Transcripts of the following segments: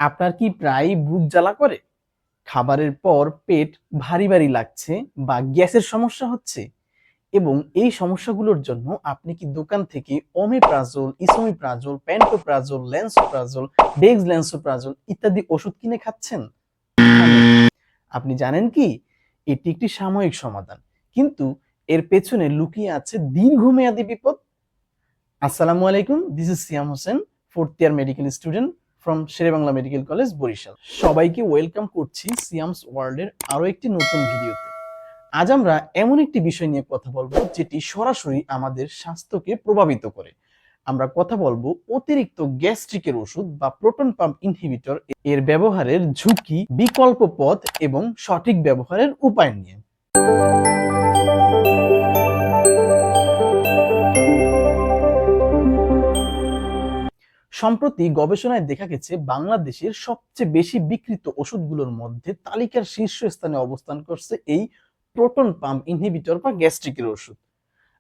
আপনার কি প্রায়ই বুক জ্বালা করে? খাবারের পর পেট ভারী ভারী লাগছে বা গ্যাসের সমস্যা হচ্ছে? এবং এই সমস্যাগুলোর জন্য আপনি কি দোকান থেকে ওমিপ্রাজোল, ইসোমিপ্রাজোল, প্যান্টোপ্রাজোল, ল্যান্সোপ্রাজোল, ডেক্সল্যান্সোপ্রাজোল ইত্যাদি ওষুধ কিনে খাচ্ছেন? থামেন। আপনি জানেন কি এটি একটি সাময়িক সমাধান, কিন্তু এর পেছনে লুকিয়ে আছে দীর্ঘমেয়াদী বিপদ। আসসালামু আলাইকুম, this is Siyam Hossain, fourth year medical student from Sher e Bangla medical college, Barishal. সবাইকে ওয়েলকাম করছি সিয়ামস ওয়ার্ল্ডের আরো একটি নতুন ভিডিওতে। আজ আমরা এমন একটি বিষয় নিয়ে কথা বলবো যেটি সরাসরি আমাদের স্বাস্থ্যকে প্রভাবিত করে। আমরা কথা বলবো অতিরিক্ত গ্যাস্ট্রিকের ওষুধ বা প্রোটন পাম্প ইনহিবিটর এর ব্যবহারের ঝুঁকি, বিকল্প পথ এবং সঠিক ব্যবহারের উপায় নিয়ে। সম্প্রতি গবেষণায় দেখা গেছে বাংলাদেশের সবচেয়ে বেশি বিক্রিত ওষুধগুলোর মধ্যে তালিকার শীর্ষস্থানে অবস্থান করছে এই প্রোটন পাম্প ইনহিবিটর বা গ্যাস্ট্রিকের ওষুধ।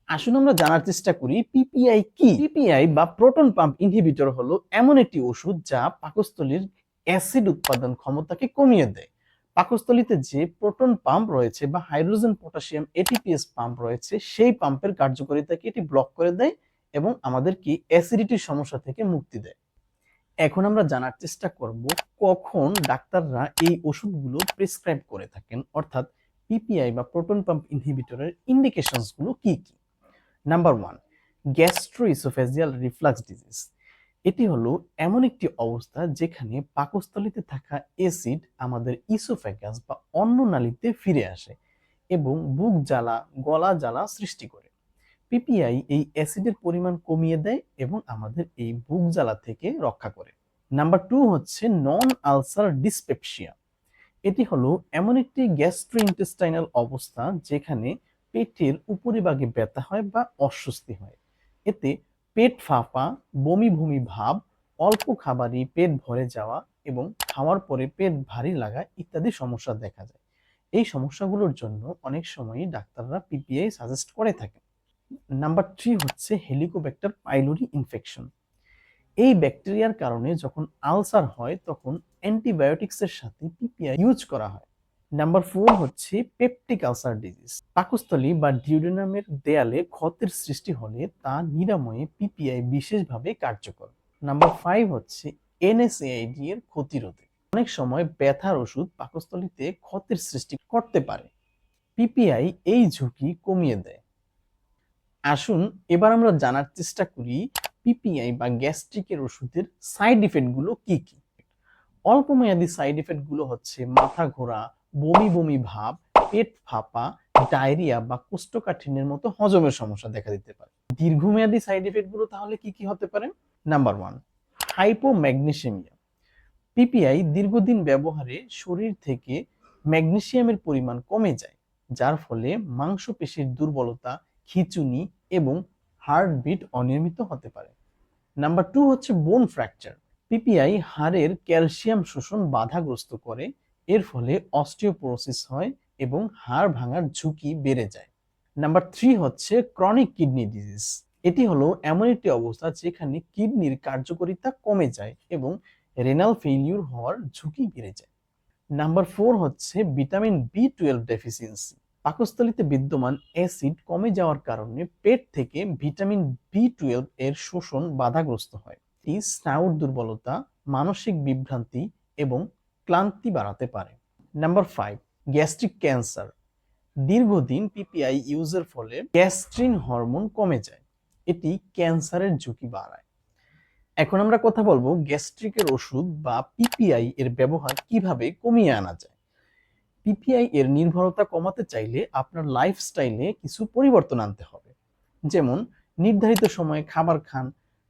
আসুন আমরা জানার চেষ্টা করি পিপিআই কি। পিপিআই বা প্রোটন পাম্প ইনহিবিটর হলো এমন একটি ওষুধ যা পাকস্থলীর অ্যাসিড উৎপাদন ক্ষমতাকে কমিয়ে দেয়। পাকস্থলীতে যে প্রোটন পাম্প রয়েছে বা হাইড্রোজেন পটাশিয়াম এটিপিএস পাম্প রয়েছে, সেই পাম্পের কার্যকারিতাকে এটি ব্লক করে দেয় এবং আমাদেরকে অ্যাসিডিটির সমস্যা থেকে মুক্তি দেয়। এখন আমরা জানার চেষ্টা করব কখন ডাক্তাররা এই ওষুধগুলো প্রেসক্রাইব করে থাকেন, অর্থাৎ পিপিআই বা প্রোটন পাম্প ইনহিবিটরের ইন্ডিকেশনস গুলো কি কি। Number 1, gastroesophageal reflux disease. এটি হলো এমন একটি অবস্থা যেখানে পাকস্থলীতে থাকা অ্যাসিড আমাদের ইসোফেগাস বা অন্ন নালীতে ফিরে আসে এবং বুক জ্বালা, গলা জ্বালা সৃষ্টি করে। পিপিআই এই অ্যাসিডের পরিমাণ কমিয়ে দেয় এবং আমাদের এই বুক জ্বালা থেকে রক্ষা করে। নাম্বার 2 হচ্ছে নন আলসার ডিসপেপসিয়া। এটি হলো এমন একটি গ্যাস্ট্রোইন্টেস্টাইনাল অবস্থা যেখানে পেটের উপরিভাগে ব্যথা হয় বা অস্বস্তি হয়। এতে পেট ফাঁপা, বমি বমি ভাব, অল্প খাবারই পেট ভরে যাওয়া এবং খাওয়ার পরে পেট ভারী লাগা ইত্যাদি সমস্যা দেখা যায়। এই সমস্যাগুলোর জন্য অনেক সময়ই ডাক্তাররা পিপিআই সাজেস্ট করে থাকেন। নাম্বার 3 হচ্ছে হেলিকোব্যাক্টার পাইলোরি ইনফেকশন। এই ব্যাকটেরিয়ার কারণে যখন আলসার হয় তখন অ্যান্টিবায়োটিক্সের সাথে পিপিআই ইউজ করা হয়। নাম্বার 4 হচ্ছে পেপটিক আলসার ডিজিজ। পাকস্থলী বা ডিউডেনামের দেয়ালে ক্ষতের সৃষ্টি হলে তা নিরাময়ে পিপিআই বিশেষভাবে কার্যকর। নাম্বার 5 হচ্ছে এনএসএআইডি এর ক্ষতিরোধে। অনেক সময় ব্যথার ওষুধ পাকস্থলীতে ক্ষতের সৃষ্টি করতে পারে। পিপিআই এই ঝুঁকি কমিয়ে দেয়। আসুন এবার আমরা জানার চেষ্টা করি পিপিআই বা গ্যাস্ট্রিকের ওষুধের সাইড ইফেক্ট গুলো কি কি। অল্প মেয়াদী সাইড ইফেক্ট গুলো হচ্ছে মাথা ঘোরা, বমি বমি ভাব, পেট ফাঁপা, ডায়রিয়া বা কোষ্ঠকাঠিন্যের মতো হজমের সমস্যা দেখা দিতে পারে। দীর্ঘমেয়াদী সাইড ইফেক্ট গুলো তাহলে কি কি হতে পারে? নাম্বার 1, হাইপোম্যাগনেসিয়ামিয়া। পিপিআই দীর্ঘদিন ব্যবহারে শরীর থেকে ম্যাগনেসিয়ামের পরিমাণ কমে যায়, যার ফলে মাংসপেশির দুর্বলতা, খিঁচুনি এবং হার্টবিট অনিয়মিত হতে পারে। নাম্বার 2 হচ্ছে বোন ফ্র্যাকচার। পিপিআই হাড়ের ক্যালসিয়াম শোষণ বাধাগ্রস্ত করে, এর ফলে অস্টিওপোরোসিস হয় এবং হাড় ভাঙার ঝুঁকি বেড়ে যায়। নাম্বার 3 হচ্ছে ক্রনিক কিডনি ডিজিজ। এটি হলো এমন একটি অবস্থা যেখানে কিডনির কার্যকারিতা কমে যায় এবং রেনাল ফেইলিউর হওয়ার ঝুঁকি বেড়ে যায়। নাম্বার 4 হচ্ছে ভিটামিন বি12 ডেফিসিয়েন্সি। পাকস্থলীতে বিদ্যমান অ্যাসিড কমে যাওয়ার কারণে পেট থেকে ভিটামিন বি12 এর শোষণ বাধাগ্রস্ত হয়। এটি স্নায়ুর দুর্বলতা, মানসিক বিভ্রান্তি এবং ক্লান্তি বাড়াতে পারে। Number 5, gastric cancer. দীর্ঘদিন পিপিআই ইউজের ফলে গ্যাস্ট্রিন হরমোন কমে যায়, এটি ক্যান্সারের ঝুঁকি বাড়ায়। এখন আমরা কথা বলবো গ্যাস্ট্রিকের ওষুধ বা পিপিআই এর ব্যবহার কিভাবে কমিয়ে আনা যায়। পিপিআই এর নির্ভরতা কমাতে চাইলে আপনার লাইফস্টাইলে কিছু পরিবর্তন আনতে হবে। যেমন নির্ধারিত সময়ে খাবার খান,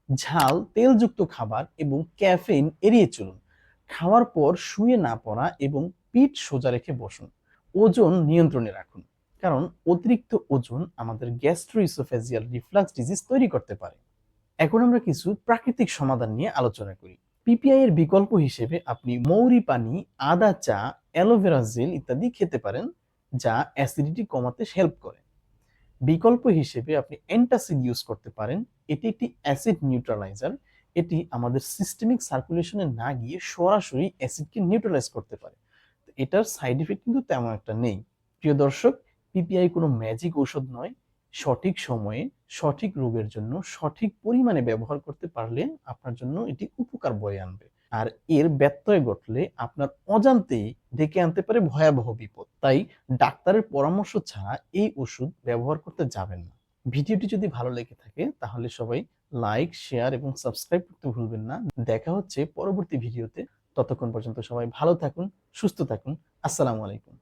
ঝাল তেলযুক্ত খাবার এবং ক্যাফেইন এড়িয়ে চলুন। খাওয়ার পর শুয়ে না পড়া এবং পিঠ সোজা রেখে বসুন। ওজন নিয়ন্ত্রণে রাখুন, কারণ অতিরিক্ত ওজন আমাদের গ্যাস্ট্রোইসোফেজিয়াল রিফ্লাক্স ডিজিজ তৈরি করতে পারে। এখন আমরা কিছু প্রাকৃতিক সমাধান নিয়ে আলোচনা করি। পিপিআই এর বিকল্প হিসেবে আপনি মৌরি পানি, আদা চা, অ্যালোভেরা জেল ইত্যাদি খেতে পারেন, যা অ্যাসিডিটি কমাতে হেল্প করে। বিকল্প হিসেবে আপনি অ্যান্টাসিড ইউজ করতে পারেন, এটি একটি অ্যাসিড নিউট্রালাইজার। এটি আমাদের সিস্টেমিক সার্কুলেশনে না গিয়ে সরাসরি অ্যাসিডকে নিউট্রালাইজ করতে পারে। এটার সাইড ইফেক্ট কিন্তু তেমন একটা নেই। প্রিয় দর্শক, পিপিআই কোনো ম্যাজিক ঔষধ নয়। সঠিক সময়ে সঠিক রোগের জন্য সঠিক পরিমাণে ব্যবহার করতে পারলে আপনার জন্য এটি উপকার বয়ে আনবে। আর এর ব্যত্যয় ঘটলে আপনার অজান্তেই ডেকে আনতে পারে ভয়াবহ বিপদ। তাই ডাক্তারের পরামর্শ ছাড়া এই ওষুধ ব্যবহার করতে যাবেন না। ভিডিওটি যদি ভালো লেগে থাকে তাহলে সবাই লাইক, শেয়ার এবং সাবস্ক্রাইব করতে ভুলবেন না। দেখা হচ্ছে পরবর্তী ভিডিওতে। ততক্ষণ পর্যন্ত সবাই ভালো থাকুন, সুস্থ থাকুন। আসসালামু আলাইকুম।